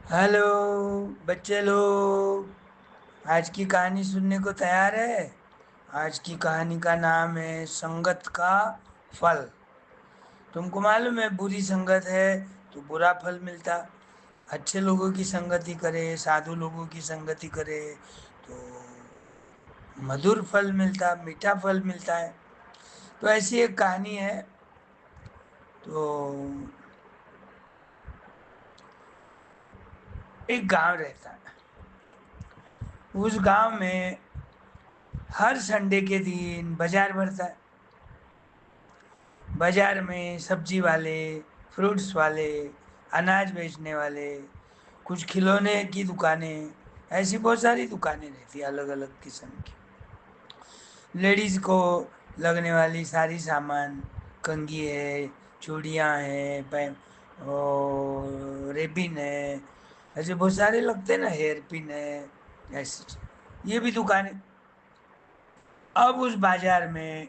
Hello बच्चे लोग, आज की कहानी सुनने को तैयार है। आज की कहानी का नाम है संगत का फल। तुमको मालूम है, बुरी संगत है तो बुरा फल मिलता। अच्छे लोगों की संगति करे, साधु लोगों की संगति करे तो मधुर फल मिलता, मीठा फल मिलता है। तो ऐसी एक कहानी है। तो एक गांव रहता है। उस गांव में हर संडे के दिन बाजार भरता है। बाजार में सब्जी वाले, फ्रूट्स वाले, अनाज बेचने वाले, कुछ खिलौने की दुकानें, ऐसी बहुत सारी दुकानें रहती है अलग अलग किस्म की। लेडीज को लगने वाली सारी सामान, कंघी है, चूड़ियाँ हैं, और रेबिन है, ऐसे बहुत सारे लगते हैं ना, हेयर पिन है, ऐसी चीज़। ये भी दुकानें। अब उस बाजार में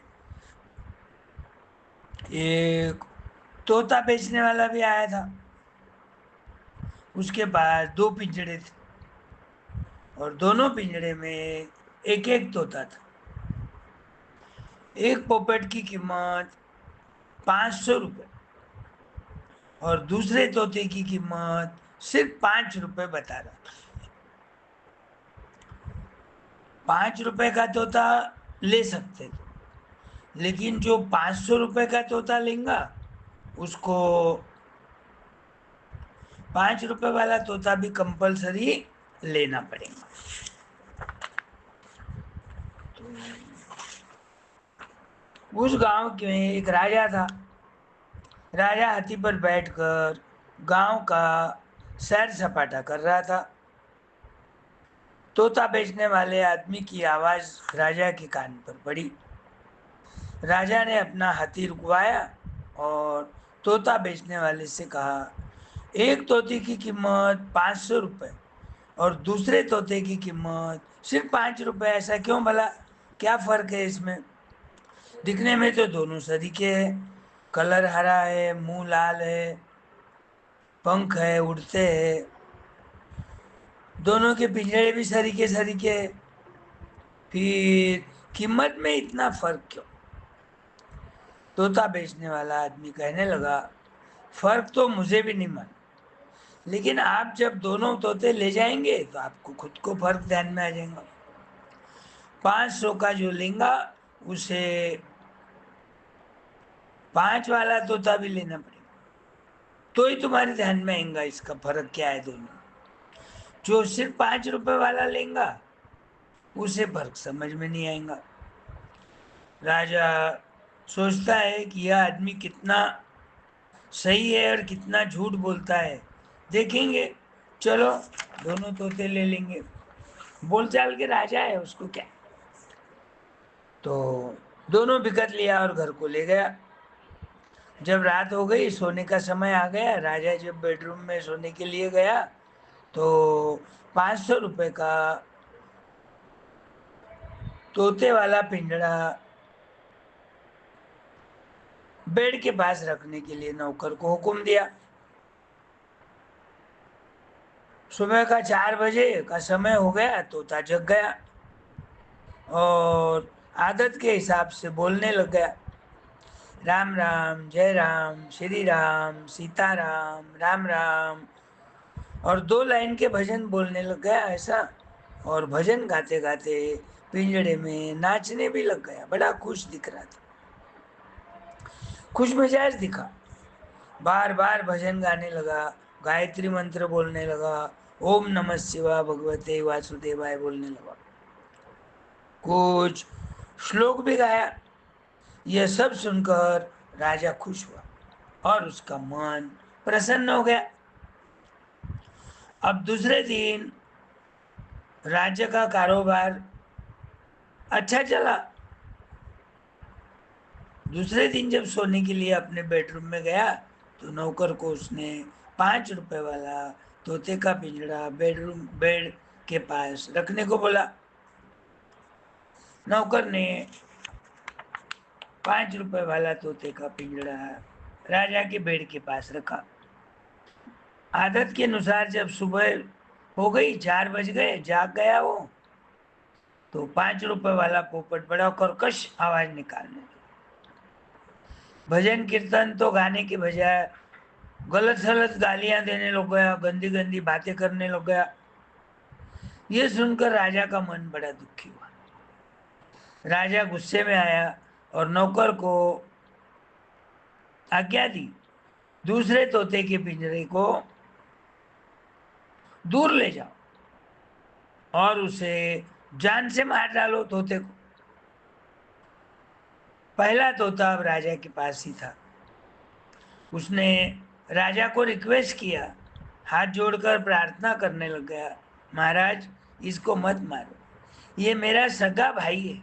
एक तोता बेचने वाला भी आया था। उसके पास दो पिंजड़े थे और दोनों पिंजड़े में एक एक तोता था। एक पोपट की कीमत 500 रुपये और दूसरे तोते की कीमत सिर्फ 5 रुपये बता रहा था। 5 रुपये का तोता ले सकते थे, लेकिन जो 500 रुपये का तोता लेगा उसको 5 रुपये वाला तोता भी कंपलसरी लेना पड़ेगा। तो उस गांव के एक राजा था। राजा हाथी पर बैठकर गांव का सैर सपाटा कर रहा था। तोता बेचने वाले आदमी की आवाज राजा के कान पर पड़ी। राजा ने अपना हाथी रुकवाया और तोता बेचने वाले से कहा, एक तोते की कीमत 500 रुपये और दूसरे तोते की कीमत सिर्फ 5 रुपये, ऐसा क्यों भला? क्या फर्क है इसमें? दिखने में तो दोनों सरीके हैं। कलर हरा है, मुंह लाल है, पंख है, उड़ते हैं। दोनों के पिंजरे भी सरीके सरीके हैं। फिर कीमत में इतना फर्क क्यों? तोता बेचने वाला आदमी कहने लगा, फर्क तो मुझे भी नहीं मालूम, लेकिन आप जब दोनों तोते ले जाएंगे तो आपको खुद को फर्क ध्यान में आ जाएगा। 500 का जो लेगा उसे 5 वाला तोता भी लेना पड़ेगा, तो ही तुम्हारे ध्यान में आएगा इसका फर्क क्या है दोनों में। जो सिर्फ 5 रुपए वाला लेगा उसे फर्क समझ में नहीं आएगा। राजा सोचता है कि यह आदमी कितना सही है और कितना झूठ बोलता है, देखेंगे। चलो, दोनों तोते ले लेंगे। बोलचाल के राजा है, उसको क्या। तो दोनों बिकट लिया और घर को ले गया। जब रात हो गई, सोने का समय आ गया, राजा जब बेडरूम में सोने के लिए गया तो 500 रुपये का तोते वाला पिंजड़ा बेड के पास रखने के लिए नौकर को हुक्म दिया। सुबह का 4 बजे का समय हो गया, तोता जग गया और आदत के हिसाब से बोलने लग गया, राम राम, जय राम, श्री राम, सीताराम, राम राम। और 2 लाइन के भजन बोलने लग गया ऐसा। और भजन गाते गाते पिंजड़े में नाचने भी लग गया। बड़ा खुश दिख रहा था, खुश मिजाज दिखा। बार बार भजन गाने लगा, गायत्री मंत्र बोलने लगा, ओम नमः शिवाय भगवते वासुदेवाय बोलने लगा, कुछ श्लोक भी गाया। यह सब सुनकर राजा खुश हुआ और उसका मन प्रसन्न हो गया। अब दूसरे दिन राज्य का कारोबार अच्छा चला। दूसरे दिन जब सोने के लिए अपने बेडरूम में गया तो नौकर को उसने 5 रुपए वाला तोते का पिंजड़ा बेड के पास रखने को बोला। नौकर ने 5 रुपए वाला तोते का पिंजड़ा राजा के बेड के पास रखा। आदत के अनुसार जब सुबह हो गई, 4 बज गए, जाग गया वो, तो 5 रुपए वाला पोपट बड़ा कर्कश आवाज निकालने लगा। भजन कीर्तन तो गाने की बजाय गलत सलत गालियां देने लग गया, गंदी गंदी बातें करने लग गया। ये सुनकर राजा का मन बड़ा दुखी हुआ। राजा गुस्से में आया और नौकर को आज्ञा दी, दूसरे तोते के पिंजरे को दूर ले जाओ और उसे जान से मार डालो, तोते को। पहला तोता अब राजा के पास ही था। उसने राजा को रिक्वेस्ट किया, हाथ जोड़कर प्रार्थना करने लग गया, महाराज इसको मत मारो, ये मेरा सगा भाई है।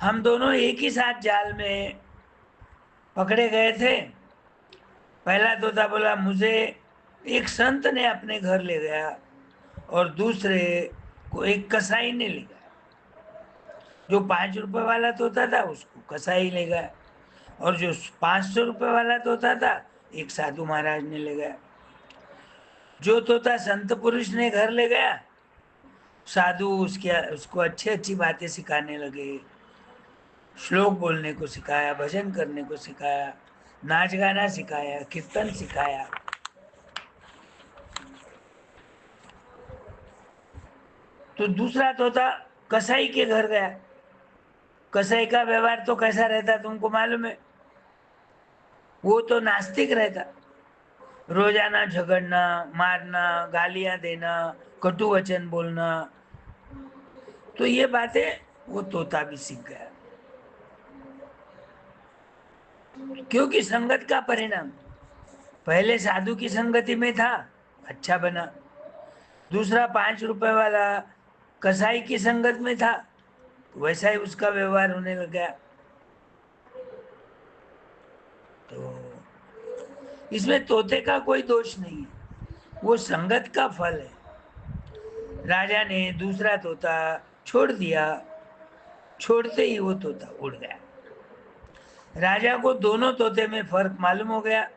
हम दोनों एक ही साथ जाल में पकड़े गए थे। पहला तोता बोला, मुझे एक संत ने अपने घर ले गया और दूसरे को एक कसाई ने ले गया। जो 5 रुपए वाला तोता था उसको कसाई ले गया, और जो 500 रुपए वाला तोता था एक साधु महाराज ने ले गया। जो तोता संत पुरुष ने घर ले गया, साधु उसको अच्छी अच्छी बातें सिखाने लगे, श्लोक बोलने को सिखाया, भजन करने को सिखाया, नाच गाना सिखाया, कीर्तन सिखाया। तो दूसरा तोता कसाई के घर गया। कसाई का व्यवहार तो कैसा रहता तुमको मालूम है। वो तो नास्तिक रहता, रोजाना झगड़ना, मारना, गालियां देना, कटु वचन बोलना। तो ये बातें वो तोता भी सीख गया, क्योंकि संगत का परिणाम। पहले साधु की संगति में था, अच्छा बना। दूसरा 5 रुपए वाला कसाई की संगत में था, तो वैसा ही उसका व्यवहार होने लग गया। तो इसमें तोते का कोई दोष नहीं है, वो संगत का फल है। राजा ने दूसरा तोता छोड़ दिया, छोड़ते ही वो तोता उड़ गया। राजा को दोनों तोते में फर्क मालूम हो गया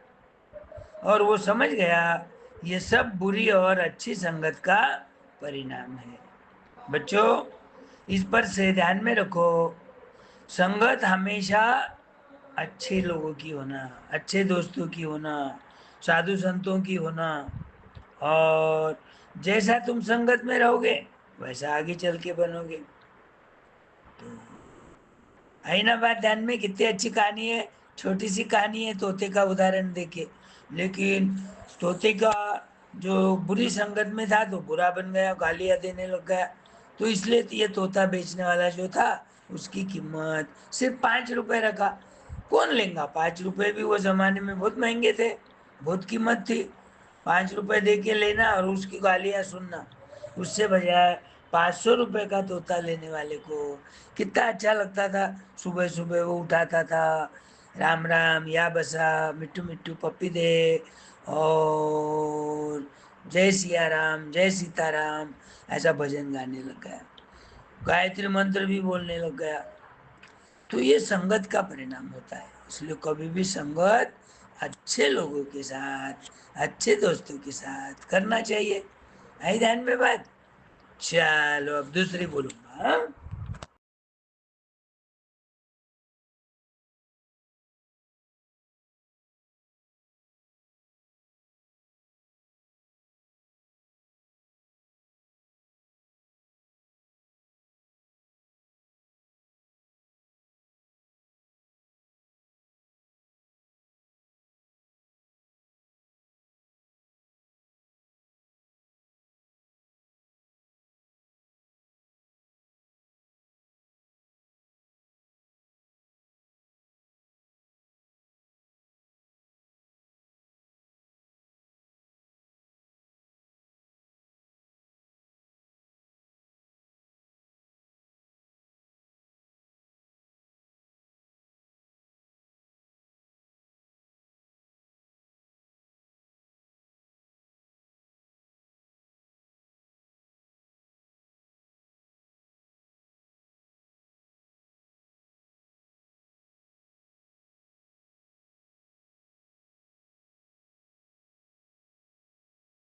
और वो समझ गया ये सब बुरी और अच्छी संगत का परिणाम है। बच्चों, इस पर से ध्यान में रखो, संगत हमेशा अच्छे लोगों की होना, अच्छे दोस्तों की होना, साधु संतों की होना, और जैसा तुम संगत में रहोगे वैसा आगे चल के बनोगे। तो आई ना बात ध्यान में, कितनी अच्छी कहानी है, छोटी सी कहानी है तोते का उदाहरण देके, लेकिन तोते का जो बुरी संगत में था तो बुरा बन गया, गालियां देने लग गया। तो इसलिए ये तोता बेचने वाला जो था उसकी कीमत सिर्फ 5 रुपए रखा। कौन लेगा, 5 रुपए भी वो जमाने में बहुत महंगे थे, बहुत कीमत थी। 5 रुपए दे के लेना और उसकी गालियां सुनना, उससे बजाय 500 रुपए का तोता लेने वाले को कितना अच्छा लगता था। सुबह सुबह वो उठाता था, राम राम या बसा, मिट्टू मिट्टू पप्पी दे, और जय सिया राम, जय सीताराम, ऐसा भजन गाने लग गया, गायत्री मंत्र भी बोलने लग गया। तो ये संगत का परिणाम होता है। इसलिए कभी भी संगत अच्छे लोगों के साथ, अच्छे दोस्तों के साथ करना चाहिए। आई ध्यान में बात। चलो अब दूसरी बोलूंगा, हाँ?